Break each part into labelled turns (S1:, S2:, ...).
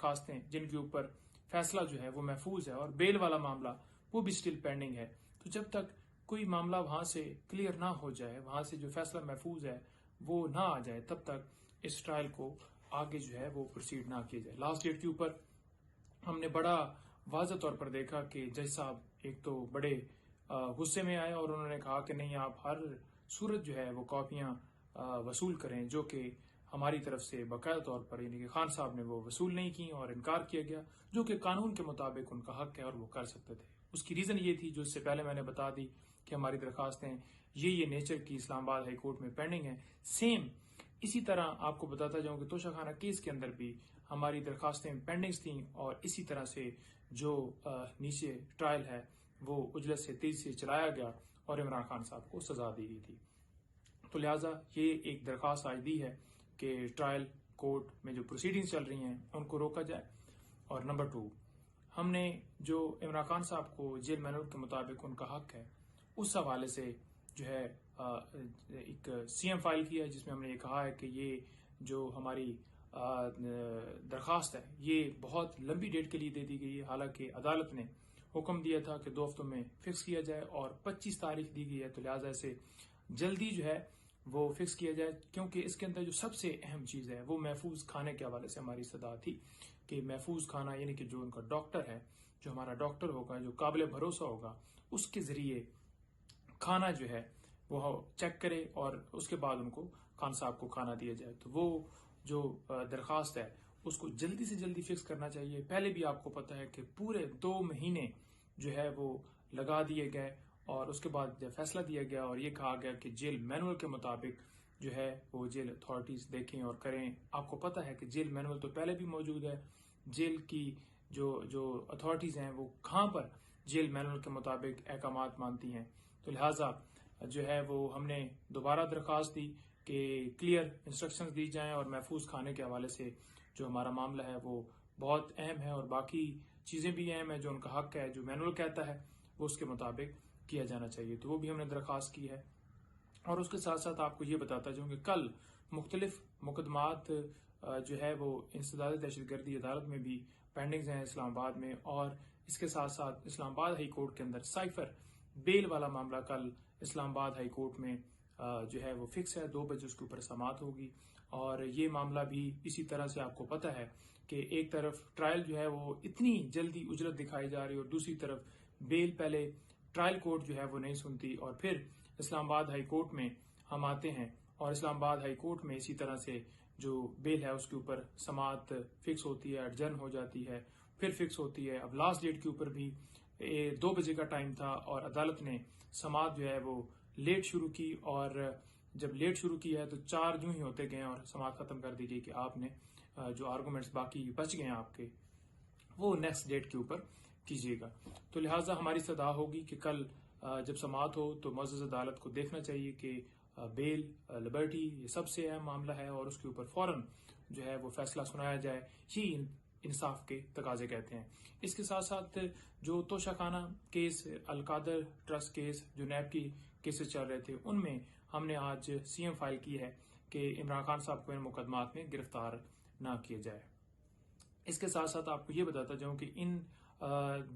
S1: درخواستیں جن کے اوپر فیصلہ جو ہے وہ محفوظ ہے، اور بیل والا معاملہ وہ بھی اسٹل پینڈنگ ہے. تو جب تک کوئی معاملہ وہاں سے کلیئر نہ ہو جائے، وہاں سے جو فیصلہ محفوظ ہے وہ نہ آ جائے، تب تک اس ٹرائل کو آگے جو ہے وہ پروسیڈ نہ کیا جائے. لاسٹ ڈیٹ کے اوپر ہم نے بڑا واضح طور پر دیکھا کہ جج صاحب ایک تو بڑے غصے میں آئے اور انہوں نے کہا کہ نہیں، آپ ہر صورت جو ہے وہ کاپیاں وصول کریں، جو کہ ہماری طرف سے باقاعدہ طور پر یعنی کہ خان صاحب نے وہ وصول نہیں کی اور انکار کیا گیا، جو کہ قانون کے مطابق ان کا حق ہے اور وہ کر سکتے تھے. اس کی ریزن یہ تھی جو اس سے پہلے میں نے بتا دی کہ ہماری درخواستیں یہ نیچر کی اسلام آباد ہائی کورٹ میں پینڈنگ ہیں. سیم اسی طرح آپ کو بتاتا جاؤں کہ توشہ خانہ کیس کے اندر بھی ہماری درخواستیں پینڈنگز تھیں، اور اسی طرح سے جو نیچے ٹرائل ہے وہ اجلت سے تیزی سے چلایا گیا اور عمران خان صاحب کو سزا دی گئی تھی. تو لہٰذا یہ ایک درخواست آج دی ہے کہ ٹرائل کورٹ میں جو پروسیڈنگز چل رہی ہیں ان کو روکا جائے. اور نمبر 2، ہم نے جو عمران خان صاحب کو جیل مینول کے مطابق ان کا حق ہے اس حوالے سے جو ہے ایک سی ایم فائل کیا ہے، جس میں ہم نے یہ کہا ہے کہ یہ جو ہماری درخواست ہے یہ بہت لمبی ڈیٹ کے لیے دے دی گئی ہے، حالانکہ عدالت نے حکم دیا تھا کہ 2 ہفتوں میں فکس کیا جائے اور 25 تاریخ دی گئی ہے. تو لہٰذا اسے جلدی جو ہے وہ فکس کیا جائے، کیونکہ اس کے اندر جو سب سے اہم چیز ہے وہ محفوظ کھانے کے حوالے سے ہماری استدعا تھی کہ محفوظ کھانا یعنی کہ جو ان کا ڈاکٹر ہے، جو ہمارا ڈاکٹر ہوگا، جو قابل بھروسہ ہوگا، اس کے ذریعے کھانا جو ہے وہ چیک کرے اور اس کے بعد ان کو خان صاحب کو کھانا دیا جائے. تو وہ جو درخواست ہے اس کو جلدی سے جلدی فکس کرنا چاہیے. پہلے بھی آپ کو پتا ہے کہ پورے 2 مہینے جو ہے وہ لگا دیے گئے اور اس کے بعد فیصلہ دیا گیا اور یہ کہا گیا کہ جیل مینول کے مطابق جو ہے وہ جیل اتھارٹیز دیکھیں اور کریں. آپ کو پتا ہے کہ جیل مینول تو پہلے بھی موجود ہے، جیل کی جو اتھارٹیز ہیں وہ کہاں پر جیل مینول کے مطابق احکامات مانتی ہیں. تو لہٰذا جو ہے وہ ہم نے دوبارہ درخواست دی کہ کلیئر انسٹرکشنز دی جائیں اور محفوظ کھانے کے حوالے سے جو ہمارا معاملہ ہے وہ بہت اہم ہے، اور باقی چیزیں بھی اہم ہیں. جو ان کا حق ہے، جو مینول کہتا ہے وہ اس کے مطابق کیا جانا چاہیے. تو وہ بھی ہم نے درخواست کی ہے. اور اس کے ساتھ ساتھ آپ کو یہ بتاتا جاؤں کہ کل مختلف مقدمات جو ہے وہ انسداد دہشت گردی عدالت میں بھی پینڈنگز ہیں اسلام آباد میں، اور اس کے ساتھ ساتھ اسلام آباد ہائی کورٹ کے اندر سائفر بیل والا معاملہ کل اسلام آباد ہائی کورٹ میں جو ہے وہ فکس ہے. 2 بجے اس کے اوپر سماعت ہوگی. اور یہ معاملہ بھی اسی طرح سے آپ کو پتہ ہے کہ ایک طرف ٹرائل جو ہے وہ اتنی جلدی اجلت دکھائی جا رہی ہے اور دوسری طرف بیل پہلے ٹرائل کورٹ جو ہے وہ نہیں سنتی، اور پھر اسلام آباد ہائی کورٹ میں ہم آتے ہیں اور اسلام آباد ہائی کورٹ میں اسی طرح سے جو بیل ہے اس کے اوپر سماعت فکس ہوتی ہے، ایڈجرن ہو جاتی ہے، پھر فکس ہوتی ہے. اب لاسٹ ڈیٹ کے اوپر بھی 2 بجے کا ٹائم تھا اور عدالت نے سماعت جو ہے وہ لیٹ شروع کی، اور جب لیٹ شروع کی ہے تو 4 یوں ہی ہوتے گئے اور سماعت ختم کر دی گئی کہ آپ نے جو آرگومنٹس باقی بچ گئے ہیں آپ کے وہ نیکسٹ ڈیٹ کے اوپر کیجیے گا. تو لہٰذا ہماری استدعا ہوگی کہ کل جب سماعت ہو تو معزز عدالت کو دیکھنا چاہیے کہ بیل، لبرٹی، یہ سب سے اہم معاملہ ہے اور اس کے اوپر فوراً جو ہے وہ فیصلہ سنایا جائے. یہ انصاف کے تقاضے کہتے ہیں. اس کے ساتھ ساتھ جو توشہ خانہ کیس، القادر ٹرسٹ کیس، جو نیب کی کیسز چل رہے تھے، ان میں ہم نے آج سی ایم فائل کی ہے کہ عمران خان صاحب کو ان مقدمات میں گرفتار نہ کیا جائے. اس کے ساتھ ساتھ آپ کو یہ بتاتا جاؤں کہ ان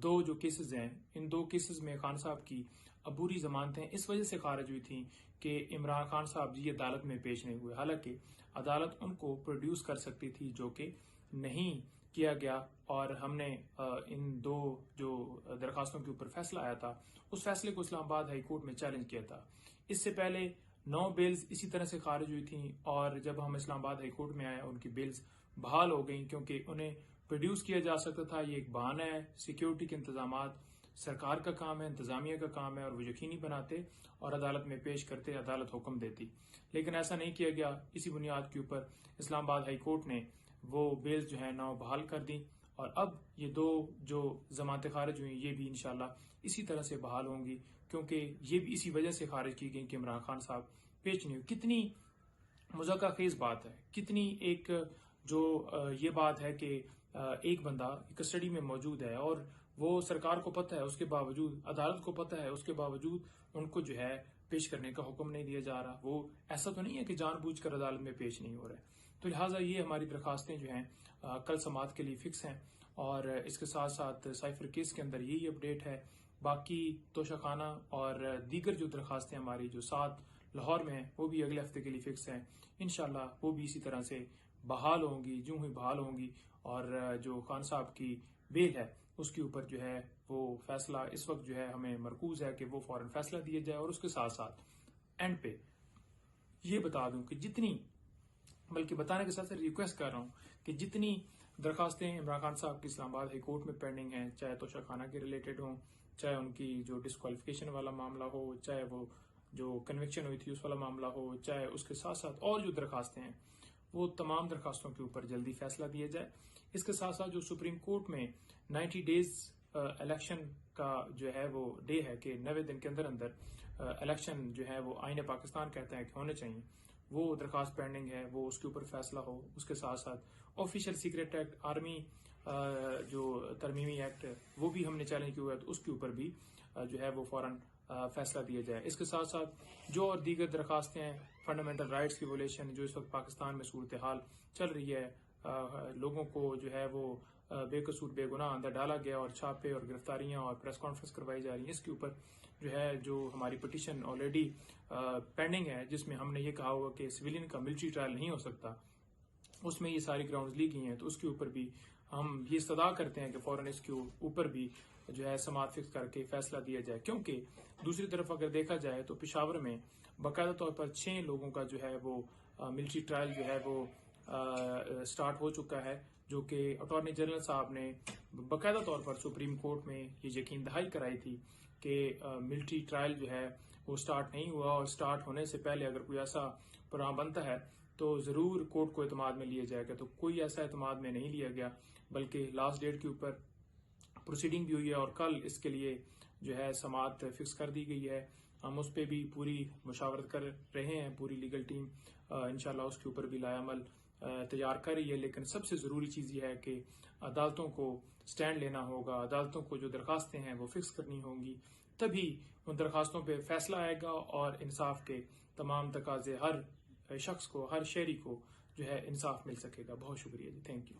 S1: 2 جو کیسز ہیں، ان 2 کیسز میں خان صاحب کی عبوری ضمانتیں اس وجہ سے خارج ہوئی تھیں کہ عمران خان صاحب جی عدالت میں پیش نہیں ہوئے، حالانکہ عدالت ان کو پروڈیوس کر سکتی تھی، جو کہ نہیں کیا گیا. اور ہم نے ان 2 جو درخواستوں کے اوپر فیصلہ آیا تھا اس فیصلے کو اسلام آباد ہائی کورٹ میں چیلنج کیا تھا. اس سے پہلے 9 بیلز اسی طرح سے خارج ہوئی تھیں، اور جب ہم اسلام آباد ہائی کورٹ میں آئے ان کی بیلز بحال ہو گئیں کیونکہ انہیں پروڈیوس کیا جا سکتا تھا. یہ ایک بہانہ ہے. سیکیورٹی کے انتظامات سرکار کا کام ہے، انتظامیہ کا کام ہے، اور وہ یقینی بناتے اور عدالت میں پیش کرتے، عدالت حکم دیتی. لیکن ایسا نہیں کیا گیا. اسی بنیاد کے اوپر اسلام آباد ہائی کورٹ نے وہ بیلز جو ہے 9 بحال کر دیں، اور اب یہ 2 جو ضمانتیں خارج ہوئی یہ بھی انشاءاللہ اسی طرح سے بحال ہوں گی، کیونکہ یہ بھی اسی وجہ سے خارج کی گئی کہ عمران خان صاحب پیش نہیں ہوئے. کتنی مذاکرہ خیز بات ہے، کتنی ایک جو یہ بات ہے کہ ایک بندہ کسٹڈی میں موجود ہے اور وہ سرکار کو پتہ ہے، اس کے باوجود عدالت کو پتہ ہے، اس کے باوجود ان کو جو ہے پیش کرنے کا حکم نہیں دیا جا رہا. وہ ایسا تو نہیں ہے کہ جان بوجھ کر عدالت میں پیش نہیں ہو رہا ہے. تو تو لہٰذا یہ ہماری درخواستیں جو ہیں کل سماعت کے لیے فکس ہیں، اور اس کے ساتھ ساتھ سائفر کیس کے اندر یہی اپڈیٹ ہے۔ باقی توشہ خانہ اور دیگر جو درخواستیں ہماری جو 7 لاہور میں ہیں وہ بھی اگلے ہفتے کے لیے فکس ہیں، انشاءاللہ وہ بھی اسی طرح سے بحال ہوں گی، جو ہی بحال ہوں گی، اور جو خان صاحب کی بیل ہے اس کے اوپر جو ہے وہ فیصلہ اس وقت جو ہے ہمیں مرکوز ہے کہ وہ فوراً فیصلہ دیا جائے۔ اور اس کے ساتھ ساتھ اینڈ پہ یہ بتا دوں کہ بلکہ بتانے کے ساتھ ساتھ ریکویسٹ کر رہا ہوں کہ جتنی درخواستیں عمران خان صاحب کی اسلام آباد ہائی کورٹ میں پینڈنگ ہیں، چاہے توشہ خانہ کے ریلیٹڈ ہوں، چاہے ان کی جو ڈسکوالیفیکیشن والا معاملہ ہو، چاہے وہ جو کنوکشن ہوئی تھی اس والا معاملہ ہو، چاہے اس کے ساتھ ساتھ اور جو درخواستیں ہیں وہ تمام درخواستوں کے اوپر جلدی فیصلہ دیا جائے۔ اس کے ساتھ ساتھ جو سپریم کورٹ میں 90 ڈیز الیکشن کا جو ہے وہ ڈے ہے کہ 90 دن کے اندر الیکشن جو ہے وہ آئین پاکستان کہتا ہے کہ ہونے چاہیے، وہ درخواست پینڈنگ ہے، وہ اس کے اوپر فیصلہ ہو۔ اس کے ساتھ ساتھ آفیشیل سیکریٹ ایکٹ، آرمی جو ترمیمی ایکٹ وہ بھی ہم نے چیلنج کیا ہے، تو اس کے اوپر بھی جو ہے وہ فوراً فیصلہ دیا جائے۔ اس کے ساتھ ساتھ جو اور دیگر درخواستیں ہیں، فنڈامنٹل رائٹس کی ویولیشن جو اس وقت پاکستان میں صورتحال چل رہی ہے، لوگوں کو جو ہے وہ بے قصور بے گناہ اندر ڈالا گیا اور چھاپے اور گرفتاریاں اور پریس کانفرنس کروائی جا رہی ہیں، اس کے اوپر جو ہے جو ہماری پٹیشن آلریڈی پینڈنگ ہے، جس میں ہم نے یہ کہا ہوا کہ سویلین کا ملٹری ٹرائل نہیں ہو سکتا، اس میں یہ ساری گراؤنڈز لی گئی ہیں، تو اس کے اوپر بھی ہم یہ استدعا کرتے ہیں کہ فوراً اس کے اوپر بھی جو ہے سماعت فکس کر کے فیصلہ دیا جائے۔ کیونکہ دوسری طرف اگر دیکھا جائے تو پشاور میں باقاعدہ طور پر 6 لوگوں کا جو ہے وہ ملٹری ٹرائل جو ہے وہ سٹارٹ ہو چکا ہے، جو کہ اٹارنی جنرل صاحب نے باقاعدہ طور پر سپریم کورٹ میں یہ یقین دہائی کرائی تھی کہ ملٹری ٹرائل جو ہے وہ سٹارٹ نہیں ہوا، اور سٹارٹ ہونے سے پہلے اگر کوئی ایسا پروگرام بنتا ہے تو ضرور کورٹ کو اعتماد میں لیا جائے گا۔ تو کوئی ایسا اعتماد میں نہیں لیا گیا، بلکہ لاسٹ ڈیٹ کے اوپر پروسیڈنگ بھی ہوئی ہے، اور کل اس کے لیے جو ہے سماعت فکس کر دی گئی ہے۔ ہم اس پہ بھی پوری مشاورت کر رہے ہیں، پوری لیگل ٹیم انشاءاللہ اس کے اوپر بھی لائے عمل تیار کر رہی ہے۔ لیکن سب سے ضروری چیز یہ ہے کہ عدالتوں کو سٹینڈ لینا ہوگا، عدالتوں کو جو درخواستیں ہیں وہ فکس کرنی ہوں گی، تبھی ان درخواستوں پہ فیصلہ آئے گا اور انصاف کے تمام تقاضے ہر شخص کو، ہر شہری کو جو ہے انصاف مل سکے گا۔ بہت شکریہ جی، تھینک یو۔